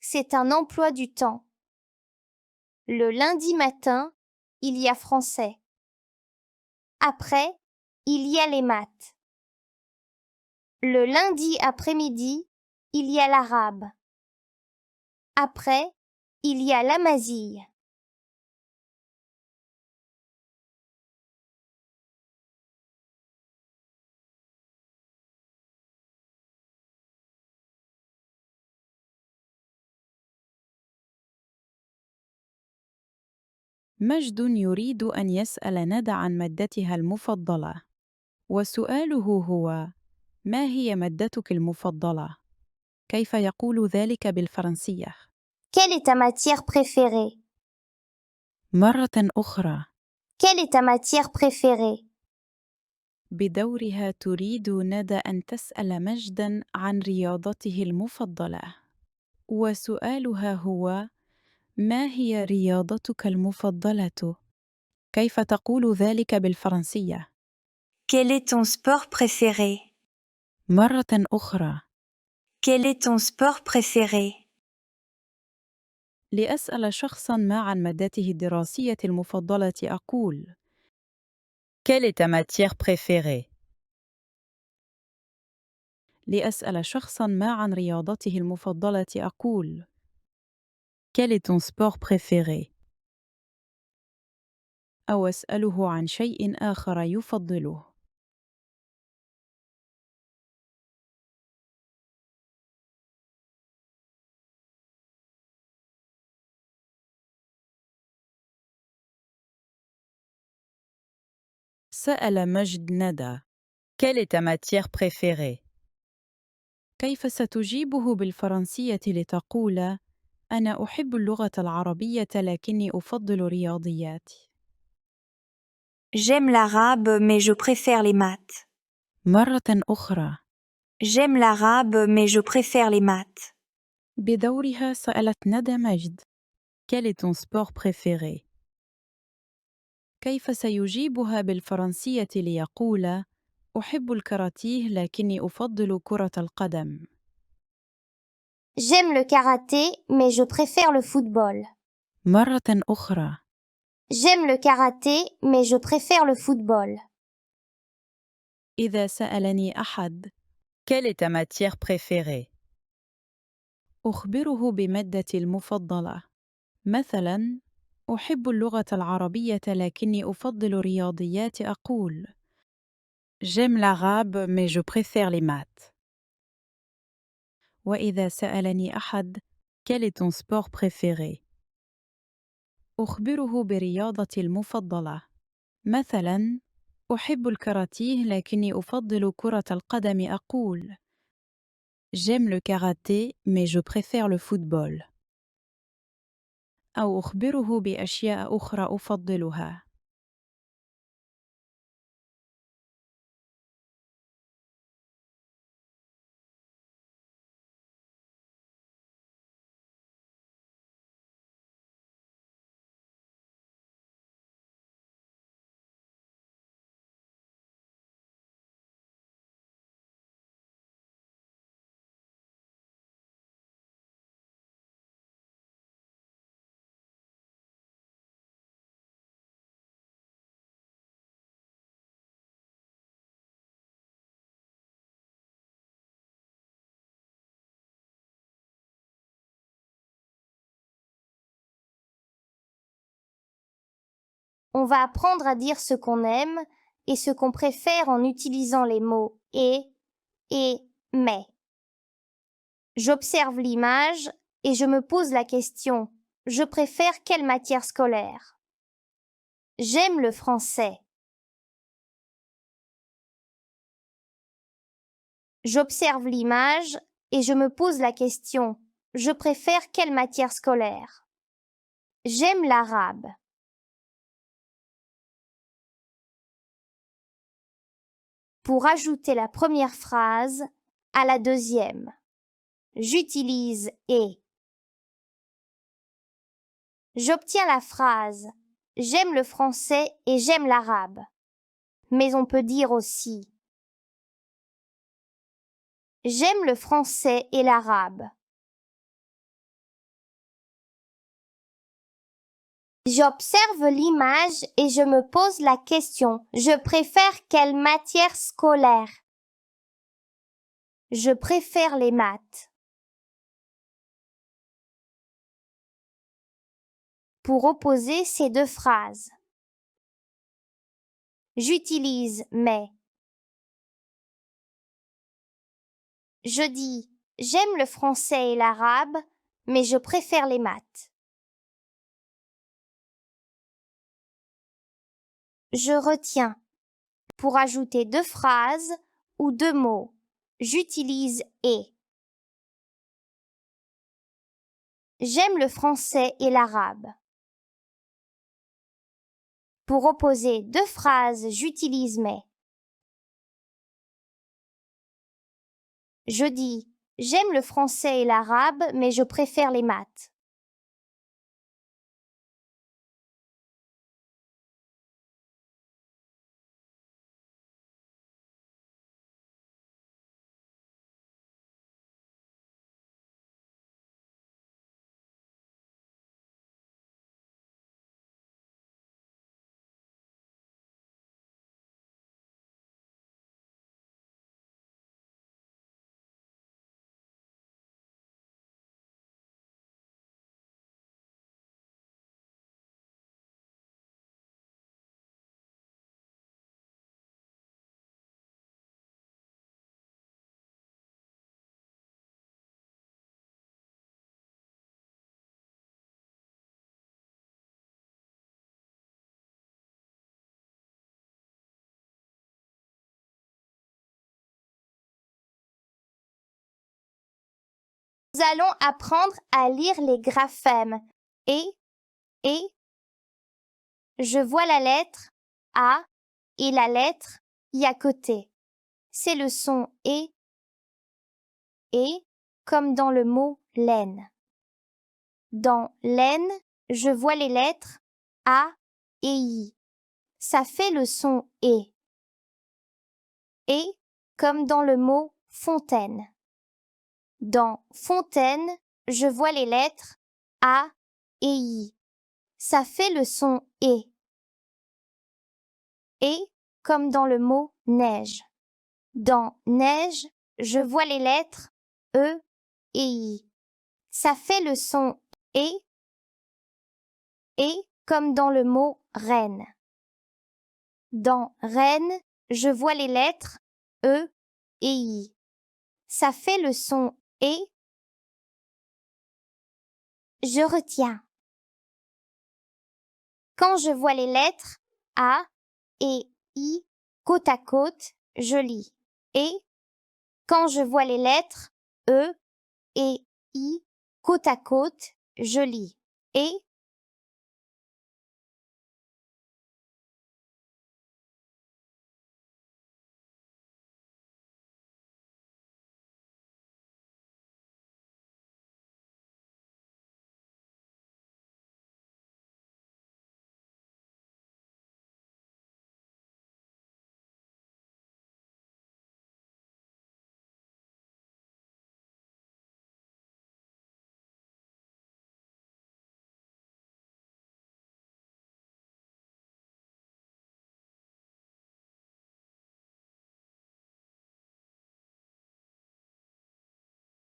c'est un emploi du temps. Le lundi matin, il y a français. Après, il y a les maths. Le lundi après-midi, il y a l'arabe. Après, il y a l'amazigh. مجد يريد أن يسأل ندى عن مادتها المفضلة، وسؤاله هو: ما هي مادتك المفضلة؟ كيف يقول ذلك بالفرنسية؟ Quelle est ta matière préférée? مرة أخرى. Quelle est ta matière préférée? بدورها تريد ندى أن تسأل مجداً عن رياضته المفضلة، وسؤالها هو: ما هي رياضتك المفضلة؟ كيف تقول ذلك بالفرنسية؟ Quel est ton sport préféré? مرة أخرى. Quel est ton sport préféré? لأسأل شخصاً ما عن مادته الدراسية المفضلة أقول: Quelle est ta matière préférée؟ لأسأل شخصاً ما عن رياضته المفضلة أقول: Quel est ton sport préféré؟ أو أسأله عن شيء آخر يفضله. سأل مجد ندى: Quelle est ta matière préférée؟ كيف ستجيبه بالفرنسية لتقول: أنا أحب اللغة العربية لكني أفضل رياضيات؟ J'aime l'arabe, mais je préfère les maths. مرة أخرى. J'aime l'arabe, mais je préfère les maths. بدورها سألت ندى مجد: Quel est ton sport préféré؟ كيف سيجيبها بالفرنسية ليقول: أحب الكاراتيه لكني أفضل كرة القدم؟ J'aime le karaté, mais je préfère le football. مرة أخرى. J'aime le karaté, mais je préfère le football. إذا سألني أحد: Quelle est ta matière préférée؟ أخبره بمادتي المفضلة. مثلاً: أحب اللغة العربية لكني أفضل رياضيات أقول: J'aime l'arabe mais je préfère les maths. وإذا سألني أحد: Quel est ton sport préféré؟ أخبره برياضتي المفضلة. مثلاً: أحب الكاراتيه لكني أفضل كرة القدم أقول: J'aime le karaté mais je préfère le football. أو أخبره بأشياء أخرى أفضلها. On va apprendre à dire ce qu'on aime et ce qu'on préfère en utilisant les mots et, mais. J'observe l'image et je me pose la question: je préfère quelle matière scolaire? J'aime le français. J'observe l'image et je me pose la question: je préfère quelle matière scolaire? J'aime l'arabe. Pour ajouter la première phrase à la deuxième, j'utilise et. J'obtiens la phrase: j'aime le français et j'aime l'arabe. Mais on peut dire aussi: j'aime le français et l'arabe. J'observe l'image et je me pose la question. Je préfère quelle matière scolaire? Je préfère les maths. Pour opposer ces deux phrases, j'utilise mais. Je dis j'aime le français et l'arabe, mais je préfère les maths. Je retiens. Pour ajouter deux phrases ou deux mots, j'utilise et. J'aime le français et l'arabe. Pour opposer deux phrases, j'utilise mais. Je dis j'aime le français et l'arabe, mais je préfère les maths. Nous allons apprendre à lire les graphèmes et. Je vois la lettre A et la lettre I à côté. C'est le son et comme dans le mot laine. Dans laine, je vois les lettres A et I. Ça fait le son et comme dans le mot fontaine. Dans fontaine, je vois les lettres A et I. Ça fait le son et comme dans le mot neige. Dans neige, je vois les lettres E et I. Ça fait le son et comme dans le mot reine. Dans reine, je vois les lettres E et I. Ça fait le son et. Je retiens. Quand je vois les lettres A et I côte à côte, je lis et. Quand je vois les lettres E et I côte à côte, je lis et.